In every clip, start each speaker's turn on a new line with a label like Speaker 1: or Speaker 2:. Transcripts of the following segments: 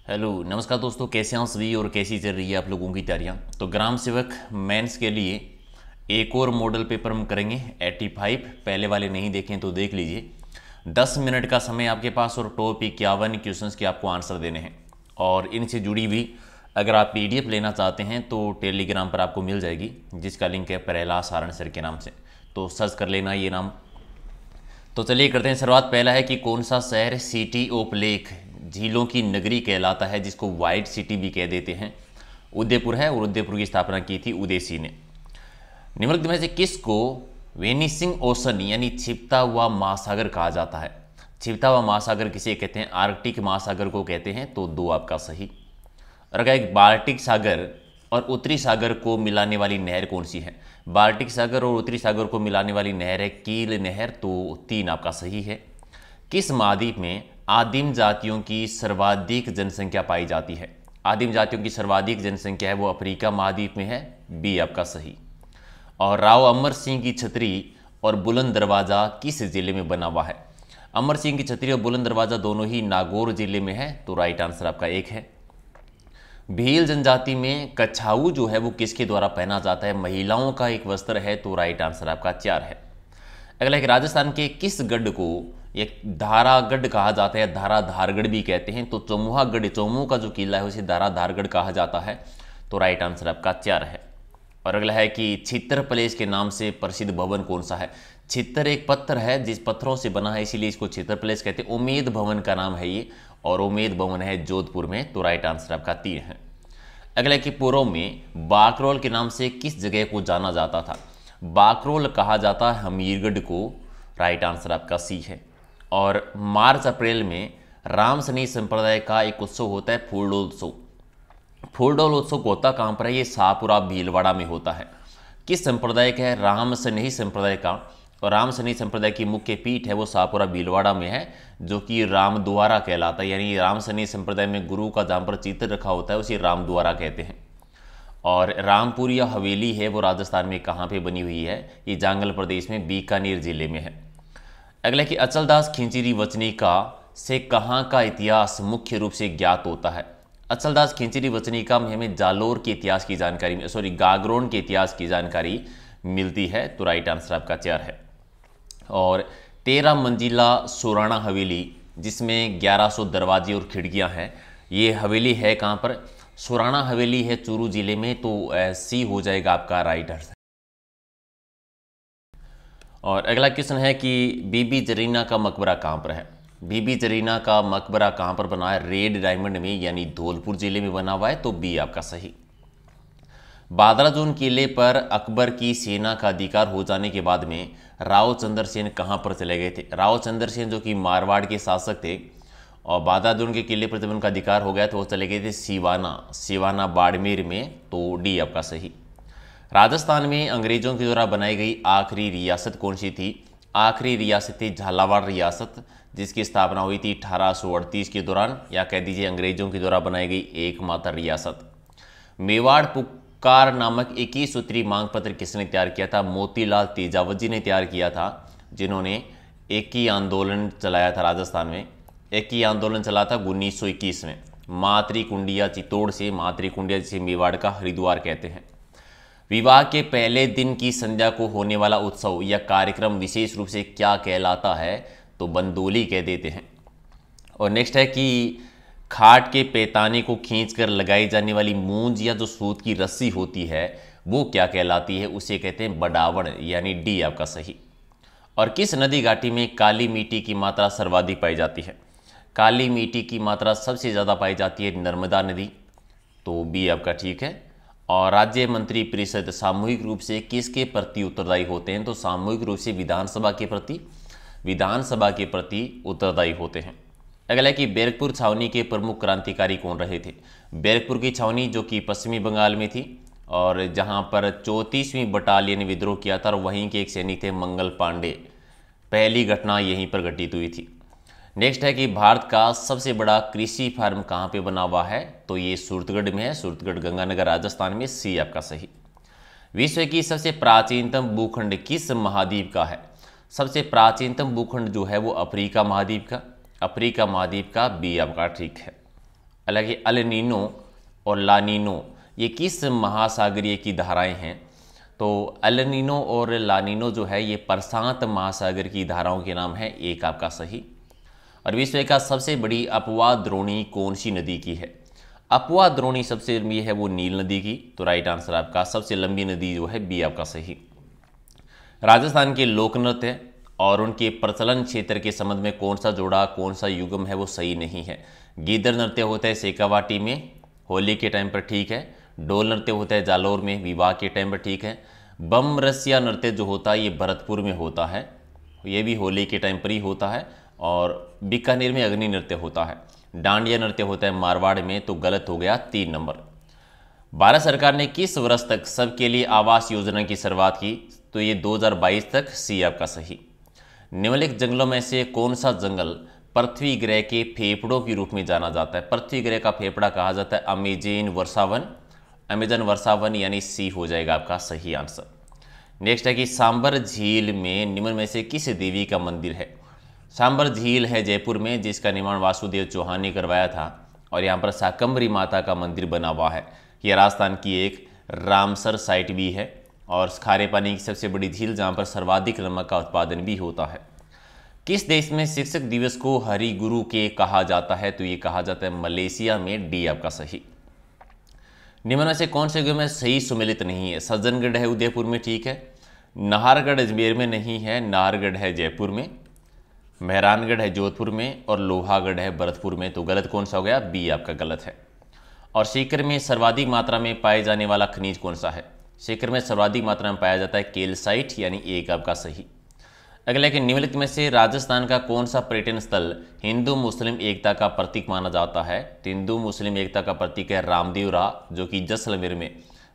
Speaker 1: Hello नमस्कार दोस्तों, कैसे हैं आप सभी और कैसी चल रही है आप लोगों की तैयारियां। तो ग्राम सेवक मेंस के लिए एक और मॉडल पेपर हम करेंगे 85। पहले वाले नहीं देखें तो देख लीजिए। 10 मिनट का समय आपके पास और टॉपिक 51 क्वेश्चंस के आपको आंसर देने हैं। और इनसे जुड़ी हुई अगर आप पीडीएफ लेना चाहते हैं तो टेलीग्राम पर आपको मिल जाएगी, जिसका लिंक है प्रहलाद सारण सर के नाम से। तो सर्च कर लेना ये नाम। तो चलिए करते हैं शुरुआत। पहला है कि कौन सा शहर सिटी ऑफ लेक, झीलों की नगरी कहलाता है, जिसको वाइट सिटी भी कह देते हैं। उदयपुर है और उदयपुर की स्थापना की थी उदयसी ने। निम्नलिखित में से किसको वेनिसिंग ओशन यानी छिपता हुआ महासागर कहा जाता है? छिपता हुआ महासागर किसे कहते हैं? आर्कटिक महासागर को कहते हैं। तो दो आपका सही। और अगर एक बाल्टिक सागर और उत्तरी सागर को मिलाने वाली नहर कौन सी है? बाल्टिक सागर और उत्तरी सागर को मिलाने वाली नहर है कील नहर। तो 3 आपका सही है। किस महाद्वीप में आदिम जातियों की सर्वाधिक जनसंख्या पाई जाती है? आदिम जातियों की सर्वाधिक जनसंख्या है वो अफ्रीका महाद्वीप में है। बी आपका सही। और राव अमर सिंह की छतरी और बुलंद दरवाज़ा किस जिले में बना हुआ है? अमर सिंह की छतरी और बुलंद दरवाज़ा दोनों ही नागौर जिले में है। तो राइट आंसर आपका 1 है। भील जनजाति में कछाऊ जो है वो किसके द्वारा पहना जाता है? महिलाओं का एक वस्त्र है। तो राइट आंसर आपका 4 है। अगला एक राजस्थान के किस गढ़ को एक धारागढ़ कहा जाता है? धाराधारगढ़ भी कहते हैं। तो चौमुहागढ़, चौमू का जो किला है उसे धाराधारगढ़ कहा जाता है। तो राइट आंसर आपका 4 है। और अगला है कि छित्तर प्लेस के नाम से प्रसिद्ध भवन कौन सा है? छित्तर एक पत्थर है जिस पत्थरों से बना है, इसीलिए इसको छित्तर प्लेस कहते हैं। उमेद भवन का नाम है ये, और उमेद भवन है जोधपुर में। तो राइट आंसर आपका 3 है। अगला कि पूर्व में बाकरोल के नाम से किस जगह को जाना जाता था? बाकरोल कहा जाता है हमीरगढ़ को। राइट आंसर आपका सी है। और मार्च अप्रैल में राम सनी संप्रदाय का एक उत्सव होता है फूलडोल उत्सव। फूलडोल उत्सव होता कहाँ पर है? ये शाहपुरा भीलवाड़ा में होता है। किस संप्रदाय का है? राम सनेही संप्रदाय का। और राम सनेही संप्रदाय की मुख्य पीठ है वो शाहपुरा भीलवाड़ा में है, जो कि रामद्वारा कहलाता है। यानी राम सनेही संप्रदाय में गुरु का जहाँ पर चित्र रखा होता है उसे रामद्वारा कहते हैं। और रामपुर या हवेली है वो राजस्थान में कहाँ पे बनी हुई है? ये जांगल प्रदेश में बीकानेर जिले में है। अगला कि अचलदास खिंचीरी वचनिका से कहाँ का इतिहास मुख्य रूप से ज्ञात होता है? अचलदास खिंचीरी वचनिका में हमें जालोर के इतिहास की जानकारी, गागरोन के इतिहास की जानकारी मिलती है। तो राइट आंसर आपका 4 है। और 13 मंजिला सुराणा हवेली जिसमें 1100 दरवाजे और खिड़कियां हैं, ये हवेली है कहाँ पर? सुराणा हवेली है चूरू जिले में। तो सी हो जाएगा आपका राइट आंसर। और अगला क्वेश्चन है कि बीबी जरीना का मकबरा कहाँ पर है? बीबी जरीना का मकबरा कहाँ पर बना है? रेड डायमंड में यानी धौलपुर जिले में बना हुआ है। तो बी आपका सही। बादराजून किले पर अकबर की सेना का अधिकार हो जाने के बाद में राव चंद्रसेन कहाँ पर चले गए थे? राव चंद्रसेन जो कि मारवाड़ के शासक थे, और बादराजून के किले पर जब उनका अधिकार हो गया तो वो चले गए थे सिवाना बाड़मेर में। तो डी आपका सही। राजस्थान में अंग्रेजों के द्वारा बनाई गई आखिरी रियासत कौन सी थी? आखिरी रियासत थी झालावाड़ रियासत, जिसकी स्थापना हुई थी 1838 के दौरान, या कह दीजिए अंग्रेजों के द्वारा बनाई गई एकमात्र रियासत। मेवाड़ पुकार नामक 21 सूत्री मांग पत्र किसने तैयार किया था? मोतीलाल तेजावत जी ने तैयार किया था, जिन्होंने एक ही आंदोलन चलाया था राजस्थान में। एक ही आंदोलन चला था 1921 में मातृकुंडिया चित्तौड़ से। मातृकुंडिया जिसे मेवाड़ का हरिद्वार कहते हैं। विवाह के पहले दिन की संध्या को होने वाला उत्सव या कार्यक्रम विशेष रूप से क्या कहलाता है? तो बंदोली कह देते हैं। और नेक्स्ट है कि खाट के पैताने को खींचकर लगाई जाने वाली मूंज या जो सूत की रस्सी होती है वो क्या कहलाती है? उसे कहते हैं बडावड़, यानी डी आपका सही। और किस नदी घाटी में काली मिट्टी की मात्रा सर्वाधिक पाई जाती है? काली मिट्टी की मात्रा सबसे ज़्यादा पाई जाती है नर्मदा नदी। तो बी आपका ठीक है। और राज्य मंत्री परिषद सामूहिक रूप से किसके प्रति उत्तरदायी होते हैं? तो सामूहिक रूप से विधानसभा के प्रति उत्तरदायी होते हैं। अगला है कि बैरकपुर छावनी के प्रमुख क्रांतिकारी कौन रहे थे? बैरकपुर की छावनी जो कि पश्चिमी बंगाल में थी, और जहां पर 34वीं बटालियन ने विद्रोह किया था, और वहीं के एक सैनिक थे मंगल पांडे। पहली घटना यहीं पर घटित हुई थी। नेक्स्ट है कि भारत का सबसे बड़ा कृषि फार्म कहाँ पे बना हुआ है? तो ये सूरतगढ़ में है। सूरतगढ़ गंगानगर राजस्थान में। सी आपका सही। विश्व की सबसे प्राचीनतम भूखंड किस महाद्वीप का है? सबसे प्राचीनतम भूखंड जो है वो अफ्रीका महाद्वीप का। बी आपका ठीक है। हालांकि अल नीनो और ला नीनो ये किस महासागरीय की धाराएं हैं? तो अल नीनो और ला नीनो जो है ये प्रशांत महासागर की धाराओं के नाम है, एक आपका सही। और विश्व का सबसे बड़ी अपवाह द्रोणी कौन सी नदी की है? अपवाह द्रोणी सबसे लंबी है वो नील नदी की, तो राइट आंसर आपका सबसे लंबी नदी जो है बी आपका सही। राजस्थान के लोक नृत्य और उनके प्रचलन क्षेत्र के संबंध में कौन सा जोड़ा, कौन सा युगम है वो सही नहीं है। गीदड़ नृत्य होता है शेखावाटी में होली के टाइम पर, ठीक है। डोल नृत्य होता है जालौर में विवाह के टाइम पर, ठीक है। बम रसिया नृत्य जो होता है ये भरतपुर में होता है, ये भी होली के टाइम पर ही होता है। और बीकानेर में अग्नि नृत्य होता है। डांडिया नृत्य होता है मारवाड़ में, तो गलत हो गया 3 नंबर। भारत सरकार ने किस वर्ष तक सबके लिए आवास योजना की शुरुआत की? तो ये 2022 तक, सी आपका सही। निम्नलिखित जंगलों में से कौन सा जंगल पृथ्वी ग्रह के फेफड़ों के रूप में जाना जाता है? पृथ्वी ग्रह का फेफड़ा कहा जाता है अमेजन वर्षावन, अमेजन वर्षावन यानी सी हो जाएगा आपका सही आंसर। नेक्स्ट है कि सांबर झील में निम्न में से किस देवी का मंदिर है? सांबर झील है जयपुर में, जिसका निर्माण वासुदेव चौहान ने करवाया था, और यहाँ पर शाकंभरी माता का मंदिर बना हुआ है। यह राजस्थान की एक रामसर साइट भी है और खारे पानी की सबसे बड़ी झील जहाँ पर सर्वाधिक नमक का उत्पादन भी होता है। किस देश में शिक्षक दिवस को हरि गुरु के कहा जाता है? तो ये कहा जाता है मलेशिया में, डी आपका सही। निम्न में से कौन से गाँव में सही सुमेलित नहीं है? सज्जनगढ़ है उदयपुर में, ठीक है। नाहरगढ़ अजमेर में नहीं है, नाहरगढ़ है जयपुर में। मेहरानगढ़ है जोधपुर में और लोहागढ़ है भरतपुर में, तो गलत कौन सा हो गया? बी आपका गलत है। और सीकर में सर्वाधिक मात्रा में पाए जाने वाला खनिज कौन सा है? सीकर में सर्वाधिक मात्रा में पाया जाता है कैल्साइट, यानी एक आपका सही। अगला कि निम्नलिखित में से राजस्थान का कौन सा पर्यटन स्थल हिंदू मुस्लिम एकता का प्रतीक माना जाता है? तो हिंदू मुस्लिम एकता का प्रतीक है रामदेवरा, जो कि जैसलमेर में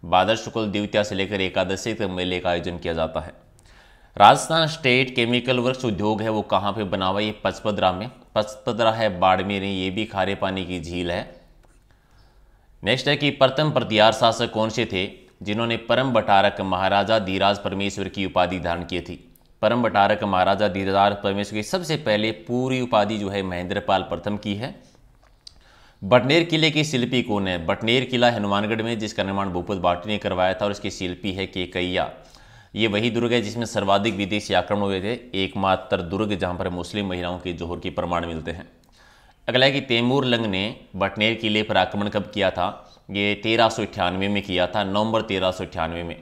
Speaker 1: भाद्र शुक्ल द्वितीया से लेकर एकादशी तक मेले का आयोजन किया जाता है। राजस्थान स्टेट केमिकल वर्क्स उद्योग है वो कहाँ पे बना हुआ है? ये पचपदरा में, पचपदरा है बाड़मेर में, ये भी खारे पानी की झील है। नेक्स्ट है कि प्रथम प्रतिहार शासक कौन से थे जिन्होंने परम बटारक महाराजा धीराज परमेश्वर की उपाधि धारण की थी? परम बटारक महाराजा धीराज परमेश्वर की सबसे पहले पूरी उपाधि जो है महेंद्रपाल प्रथम की है। बटनेर किले के शिल्पी कौन है? बटनेर किला हनुमानगढ़ में, जिसका निर्माण भूपत भाटी ने करवाया था, और इसके शिल्पी है केकैया। ये वही दुर्ग है जिसमें सर्वाधिक विदेशी आक्रमण हुए थे, एकमात्र दुर्ग जहां पर मुस्लिम महिलाओं के जोहर के प्रमाण मिलते हैं। अगला है कि तैमूर लंग ने बटनेर किले पर आक्रमण कब किया था? ये 1398 में किया था, नवंबर 1398 में।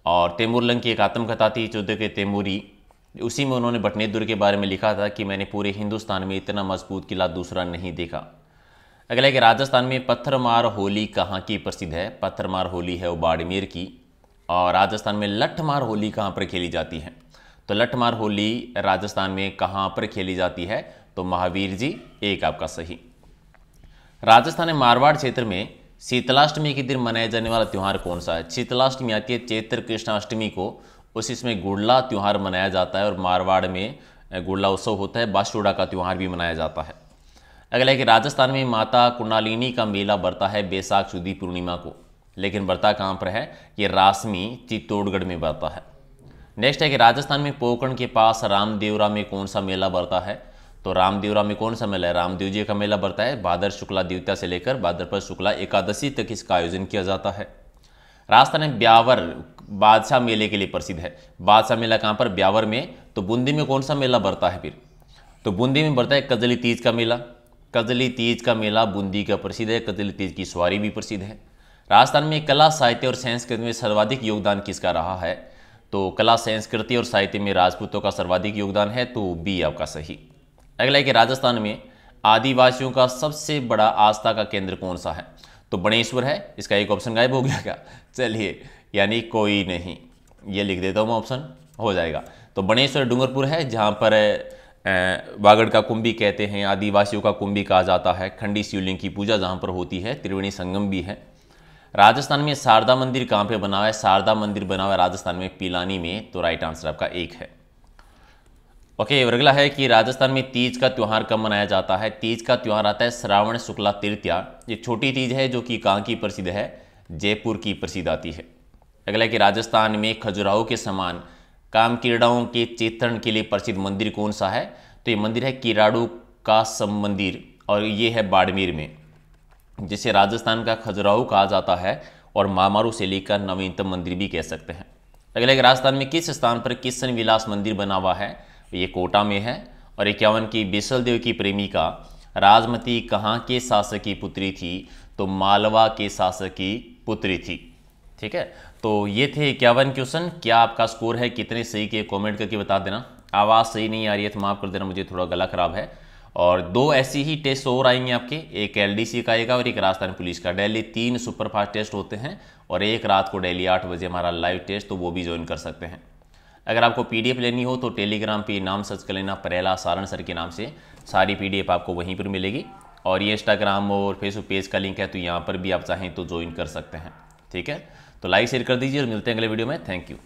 Speaker 1: और तैमूर लंग की एक आत्मकथा थी चौदह के तैमूरी, उसी में उन्होंने बटनेर दुर्ग के बारे में लिखा था कि मैंने पूरे हिंदुस्तान में इतना मजबूत किला दूसरा नहीं देखा। अगला है कि राजस्थान में पत्थरमार होली कहाँ की प्रसिद्ध है? पत्थरमार होली है वो बाड़मेर की। और राजस्थान में लठमार होली कहाँ पर खेली जाती है? तो लठमार होली राजस्थान में कहाँ पर खेली जाती है? तो महावीर जी, एक आपका सही। राजस्थान में मारवाड़ क्षेत्र में शीतलाष्टमी के दिन मनाया जाने वाला त्यौहार कौन सा है? शीतलाष्टमी आती है चैत्र कृष्णाष्टमी को, उस इसमें गुड़ला त्यौहार मनाया जाता है, और मारवाड़ में गुड़ला उत्सव होता है, बासुड़ा का त्यौहार भी मनाया जाता है। अगला है कि राजस्थान में माता कुंडालिनी का मेला बढ़ता है बैसाख सुदी पूर्णिमा को, लेकिन बढ़ता कहाँ पर है? ये रासमी चित्तौड़गढ़ में बढ़ता है। नेक्स्ट है कि राजस्थान में पोकरण के पास रामदेवरा में कौन सा मेला बढ़ता है? तो रामदेवरा में कौन सा मेला है? रामदेव जी का मेला बढ़ता है, भाद्र शुक्ला द्वितीया से लेकर भाद्रपद शुक्ला एकादशी तक इसका आयोजन किया जाता है। राजस्थान में ब्यावर बादशाह मेले के लिए प्रसिद्ध है। बादशाह मेला कहाँ पर? ब्यावर में। तो बूंदी में कौन सा मेला बढ़ता है फिर? तो बूंदी में बढ़ता है कजली तीज का मेला। कजली तीज का मेला बूंदी का प्रसिद्ध है, कजली तीज की सवारी भी प्रसिद्ध है। राजस्थान में कला साहित्य और संस्कृति में सर्वाधिक योगदान किसका रहा है? तो कला संस्कृति और साहित्य में राजपूतों का सर्वाधिक योगदान है, तो बी आपका सही। अगला है कि राजस्थान में आदिवासियों का सबसे बड़ा आस्था का केंद्र कौन सा है? तो बणेश्वर है। इसका एक ऑप्शन गायब हो गया क्या? चलिए, यानी कोई नहीं, ये लिख देता हूँ मैं, ऑप्शन हो जाएगा। तो बणेश्वर डूंगरपुर है, जहाँ पर वागड़ का कुंभी कहते हैं, आदिवासियों का कुंभी कहा जाता है। खंडी शिवलिंग की पूजा जहाँ पर होती है, त्रिवेणी संगम भी है। राजस्थान में शारदा मंदिर कहाँ पे बना हुआ है? शारदा मंदिर बना हुआ है राजस्थान में पिलानी में, तो राइट आंसर आपका एक है। ओके, अगला है कि राजस्थान में तीज का त्यौहार कब मनाया जाता है? तीज का त्यौहार आता है श्रावण शुक्ला तृतीया। ये छोटी तीज है जो कि कहाँ की प्रसिद्ध है? जयपुर की प्रसिद्ध आती है। अगला है कि राजस्थान में खजुराहो के समान काम कीड़ाओं के चेतन के लिए प्रसिद्ध मंदिर कौन सा है? तो ये मंदिर है किराड़ू का सम मंदिर, और ये है बाड़मेर में। जिसे राजस्थान का खजुराहो कहा जाता है और मामारू शैली का नवीनतम मंदिर भी कह सकते हैं। अगले राजस्थान में किस स्थान पर किशन विलास मंदिर बना हुआ है? ये कोटा में है। और 51 की बिसल देव की प्रेमिका राजमती कहाँ के शासक की पुत्री थी? तो मालवा के शासक की पुत्री थी। ठीक है, तो ये थे 51 क्वेश्चन। क्या आपका स्कोर है, कितने सही के कमेंट करके बता देना। आवाज़ सही नहीं आ रही है तो माफ़ कर देना, मुझे थोड़ा गला खराब है। और 2 ऐसी ही टेस्ट और आएंगे आपके, एक LDC का आएगा और एक राजस्थान पुलिस का। डेली 3 सुपरफास्ट टेस्ट होते हैं और एक रात को डेली 8 बजे हमारा लाइव टेस्ट, तो वो भी ज्वाइन कर सकते हैं। अगर आपको PDF लेनी हो तो टेलीग्राम पे नाम सर्च कर लेना, परेला सारण सर के नाम से। सारी PDF आपको वहीं पर मिलेगी। और ये इंस्टाग्राम और फेसबुक पेज का लिंक है, तो यहाँ पर भी आप चाहें तो ज्वाइन कर सकते हैं। ठीक है, तो लाइक शेयर कर दीजिए और मिलते हैं अगले वीडियो में। Thank you.